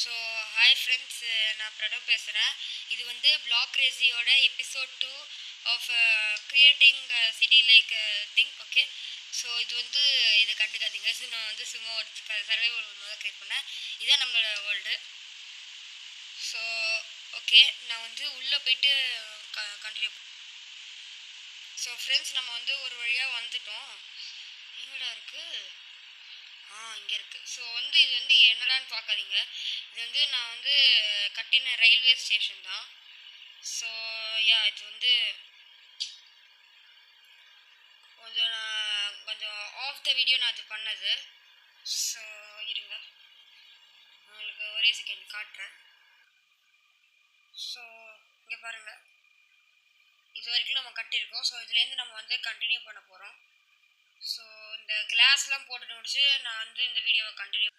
So hi friends, நான் பிரணவ் பேசுகிறேன். இது வந்து பிளாக் ரேசியோட episode 2 of creating city like thing. Okay, so இதை கண்டுக்காதீங்க. ஸோ நான் சும்மா ஒரு சர்வைவல் தான் கிரியேட் பண்ணேன். இதுதான் நம்மளோட வேர்ல்டு. ஸோ ஓகே, நான் உள்ளே போயிட்டு கண்டினியூ. ஸோ ஃப்ரெண்ட்ஸ், நம்ம ஒரு வழியாக வந்துட்டோம். எங்கடா இருக்குது? இங்கே இருக்குது. ஸோ இது என்னடான்னு பார்க்காதீங்க. இது நான் கட்டின ரயில்வே ஸ்டேஷன் தான். ஸோ யா, இது கொஞ்சம் ஆஃப் த வீடியோ நான் அது பண்ணது. ஸோ இருங்க, உங்களுக்கு ஒரே செகண்ட் காட்டுறேன். ஸோ இங்கே பாருங்கள், இது வரைக்கும் நம்ம கட்டியிருக்கோம். ஸோ இதுலேருந்து நம்ம கண்டினியூ பண்ண போகிறோம். ஸோ இந்த கிளாஸ்லாம் போட்டு முடிச்சு நான் இந்த வீடியோவை கண்டினியூ.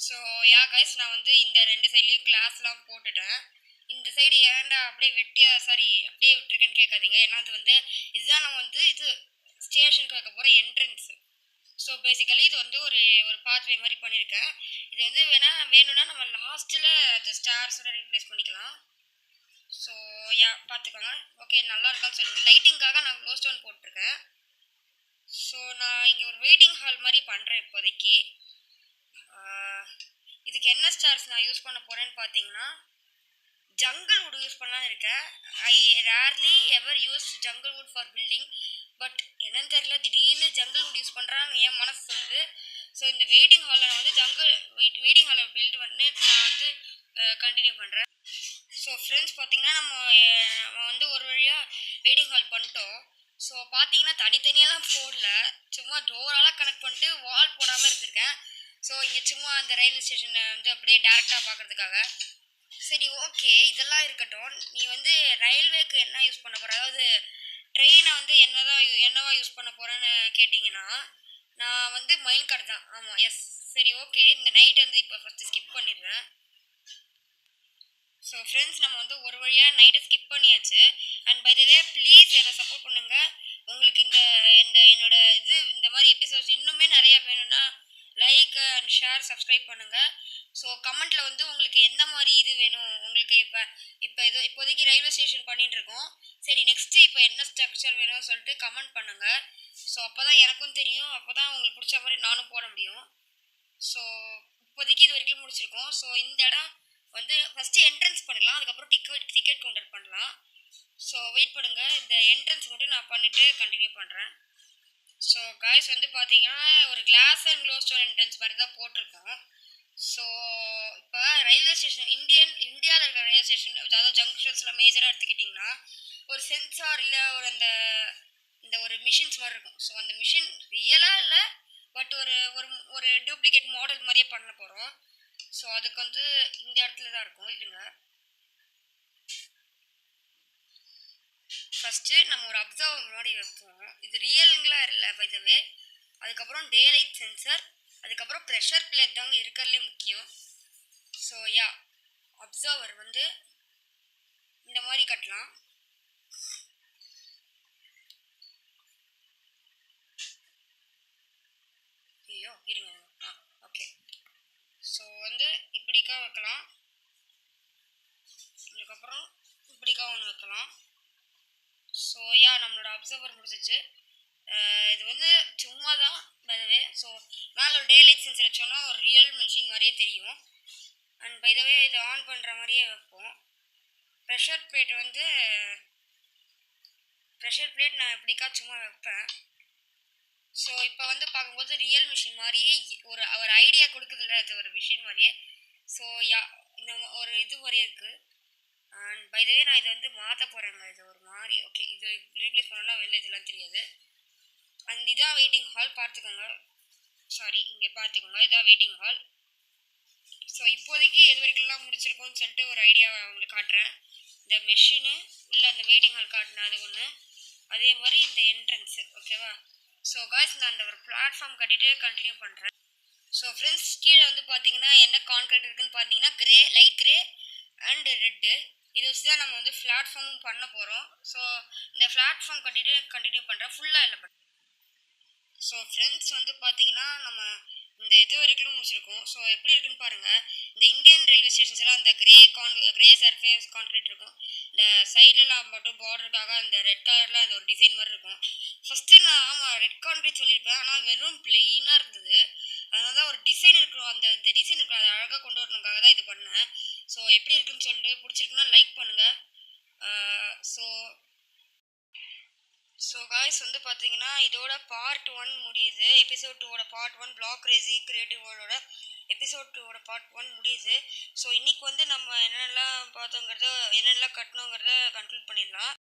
ஸோ யா கைஸ், நான் இந்த ரெண்டு சைட்லேயும் கிளாஸ்லாம் போட்டுட்டேன். இந்த சைடு ஏன்டா அப்படியே அப்படியே விட்டுருக்கேன்னு கேட்காதீங்க. ஏன்னா இதுதான் நம்ம இது ஸ்டேஷனுக்கு வைக்க போகிற என்ட்ரன்ஸு. ஸோ பேசிக்கலி இது ஒரு பாத்வே மாதிரி பண்ணியிருக்கேன். இது வேணும்னா நம்ம லாஸ்ட்டில் அந்த ஸ்டார்ஸோட ரீப்ளேஸ் பண்ணிக்கலாம். ஸோ யா, பார்த்துக்கோங்க. ஓகே, நல்லா இருக்கான்னு சொல்லுங்கள். லைட்டிங்காக நான் க்ளோ ஸ்டோன் போட்டிருக்கேன். ஸோ நான் இங்கே ஒரு வெயிட்டிங் ஹால் மாதிரி பண்ணுறேன் இப்போதைக்கு. இதுக்கு என்ன ஸ்டார்ஸ் நான் யூஸ் பண்ண போகிறேன்னு பார்த்தீங்கன்னா, ஜங்கிள் வுட் யூஸ் பண்ணலான்னு இருக்கேன். I rarely ever use jungle wood for building. But என்னன்னு தெரியல, திடீர்னு ஜங்கிள் வுட் யூஸ் பண்ணுறான்னு என் மனசு சொல்லுது. ஸோ இந்த வெயிட்டிங் ஹாலில் நான் வெயிட்டிங் ஹாலை பில்ட் பண்ணி நான் கண்டினியூ பண்ணுறேன். ஸோ ஃப்ரெண்ட்ஸ், பார்த்தீங்கன்னா நம்ம ஒரு வழியாக வெயிட்டிங் ஹால் பண்ணிட்டோம். ஸோ பார்த்தீங்கன்னா தனித்தனியெல்லாம் போடல, சும்மா டோரெல்லாம் கனெக்ட் பண்ணிட்டு வால் போடாமல் இருந்திருக்கேன். ஸோ இங்கே சும்மா அந்த ரயில்வே ஸ்டேஷனை அப்படியே டேரெக்டாக பார்க்குறதுக்காக. சரி, ஓகே, இதெல்லாம் இருக்கட்டும். நீ ரயில்வேக்கு என்ன யூஸ் பண்ண போகிற, அதாவது ட்ரெயினை என்னவா யூஸ் பண்ண போகிறேன்னு கேட்டிங்கன்னா, நான் மைண்ட் கார்டு தான். ஆமாம், எஸ். சரி, ஓகே, இந்த நைட் இப்போ ஃபஸ்ட்டு ஸ்கிப் பண்ணிடுறேன். ஸோ ஃப்ரெண்ட்ஸ், நம்ம ஒரு வழியாக நைட்டை ஸ்கிப் பண்ணியாச்சு. And by the way, please என்னை சப்போர்ட் பண்ணுங்கள். உங்களுக்கு என்னோட இந்த மாதிரி எபிசோட்ஸ் இன்னுமே நிறைய வேணும்னா லைக் அண்ட் ஷேர், சப்ஸ்கிரைப் பண்ணுங்கள். ஸோ கமெண்ட்டில் உங்களுக்கு எந்த மாதிரி இது வேணும் உங்களுக்கு. இப்போதைக்கு ரயில்வே ஸ்டேஷன் பண்ணிட்டு இருக்கோம். சரி, நெக்ஸ்ட்டு இப்போ என்ன ஸ்ட்ரக்சர் வேணும்னு சொல்லிட்டு கமெண்ட் பண்ணுங்கள். ஸோ அப்போ தான் எனக்கும் தெரியும், அப்போ தான் உங்களுக்கு பிடிச்ச மாதிரி நானும் போட முடியும். ஸோ இப்போதைக்கு இது வரைக்கும் முடிச்சிருக்கோம். ஸோ இந்த இடம் ஃபஸ்ட்டு என்ட்ரன்ஸ் பண்ணிடலாம், அதுக்கப்புறம் டிக்கெட் கவுண்டர் பண்ணலாம். ஸோ வெயிட் பண்ணுங்கள், இந்த என்ட்ரன்ஸ் மட்டும் நான் பண்ணிவிட்டு கண்டினியூ பண்ணுறேன். ஸோ காய்ஸ், பார்த்தீங்கன்னா ஒரு glass and glow stone entrance மாதிரி தான் போட்டிருக்கோம். ஸோ இப்போ ரயில்வே ஸ்டேஷன் இந்தியாவில் இருக்கிற ரயில்வே ஸ்டேஷன், அதாவது ஜங்ஷன்ஸில் மேஜராக எடுத்துக்கிட்டிங்கன்னா ஒரு சென்சார் இல்லை ஒரு மிஷின்ஸ் மாதிரி இருக்கும். ஸோ அந்த மிஷின் ரியலாக இல்லை, பட் ஒரு டூப்ளிகேட் மாடல் மாதிரியே பண்ண போகிறோம். ஸோ அதுக்கு இந்த இடத்துல தான் இருக்கும். இதுங்க ஃபஸ்ட்டு நம்ம ஒரு அப்சர்வர் முன்னாடி வைப்போம். இது ரியலுங்களா இல்லை பை த வே. அதுக்கப்புறம் டே லைட் சென்சர், அதுக்கப்புறம் ப்ரெஷர் பிளேட் தாங்க இருக்கிறதுலே முக்கியம். ஸோ யா, அப்சர்வர் இந்த மாதிரி கட்டலாம். ஐயோ இருங்க, ஓகே. ஸோ இப்படிக்கா வைக்கலாம், அதுக்கப்புறம் இப்படிக்கா ஒன்று வைக்கலாம். ஸோ யா, நம்மளோட அப்சர்வர் முடிச்சிச்சு. இது சும்மா தான் பைதவே. ஸோ மேலே ஒரு டே லைட் சென்சர் வச்சோன்னா ஒரு ரியல் மிஷின் மாதிரியே தெரியும். அண்ட் பைதவே இதை ஆன் பண்ணுற மாதிரியே வைப்போம். ப்ரெஷர் பிளேட் நான் எப்படிக்கா சும்மா வைப்பேன். ஸோ இப்போ பார்க்கும்போது ரியல் மிஷின் மாதிரியே ஒரு ஐடியா கொடுக்குதுல்ல, அது ஒரு மிஷின் மாதிரியே. ஸோ யா, இந்த ஒரு இது மாதிரியே இருக்குது. அண்ட் பை த வே, நான் இதை மாற்ற போகிறேங்க. இது ஒரு மாதிரி ஓகே, இது ரீப்ளேஸ் பண்ணோன்னா வெளில இதெல்லாம் தெரியாது. அண்ட் இதான் வெயிட்டிங் ஹால், பார்த்துக்கோங்க. சாரி, இங்கே பார்த்துக்கோங்க, இதான் வெயிட்டிங் ஹால். ஸோ இப்போதைக்கு எது வரைக்கும்லாம் முடிச்சிருக்கோன்னு சொல்லிட்டு ஒரு ஐடியாவை அவங்களுக்கு காட்டுறேன். இந்த மெஷினு இல்லை அந்த வெயிட்டிங் ஹால் காட்டினா அது ஒன்று, அதே மாதிரி இந்த என்ட்ரன்ஸு. ஓகேவா? ஸோ காய்ஸ், நான் அந்த ஒரு பிளாட்ஃபார்ம் கட்டிட்டு கண்டினியூ பண்ணுறேன். ஸோ ஃப்ரெண்ட்ஸ், கீழே பார்த்தீங்கன்னா என்ன கான்கிரீட் இருக்குன்னு பார்த்தீங்கன்னா லைட் கிரே அண்டு ரெட்டு. இது வச்சு தான் நம்ம பிளாட்ஃபார்மும் பண்ண போகிறோம். ஸோ இந்த பிளாட்ஃபார்ம் கட்டிட்டு கண்டினியூ பண்ணுறேன், ஃபுல்லாக இல்லை. ஸோ ஃப்ரெண்ட்ஸ், பார்த்தீங்கன்னா நம்ம இந்த இது வரைக்கும் முடிச்சிருக்கோம். ஸோ எப்படி இருக்குன்னு பாருங்கள். இந்த இந்தியன் ரயில்வே ஸ்டேஷன்ஸ்லாம் அந்த கிரே சர்ஃபேஸ் கான்க்ரீட் இருக்கும். இந்த சைட்லலாம் மட்டும் பார்டருக்காக அந்த ரெட் கலரில் அந்த ஒரு டிசைன் மாதிரி இருக்கும். ஃபஸ்ட்டு நான் ஆமாம் ரெட் கான்க்ரீட் சொல்லியிருப்பேன், ஆனால் வெறும் பிளெயினாக இருந்தது. அதனால தான் ஒரு டிசைன் இருக்கிறோம், அந்த டிசைன் இருக்கிற அதை அழகாக கொண்டு வரணுக்காக தான் இது பண்ணேன். ஸோ எப்படி இருக்குன்னு சொல்லிட்டு பிடிச்சிருக்குன்னா லைக் பண்ணுங்கள். ஸோ காய்ஸ் வந்து பார்த்தீங்கன்னா இதோட பார்ட் 1 முடியுது. எபிசோட் 2ஓட பார்ட் 1 பிளாக் கிரேசி கிரியேட்டிவ் வேர்ல்டோட எபிசோட் 2ஓட பார்ட் 1 முடியுது. ஸோ இன்னைக்கு வந்து நம்ம என்னென்னலாம் பார்த்தோங்கிறத என்னென்னலாம் கட்டணுங்கிறத கன்க்ளூட் பண்ணிடலாம்.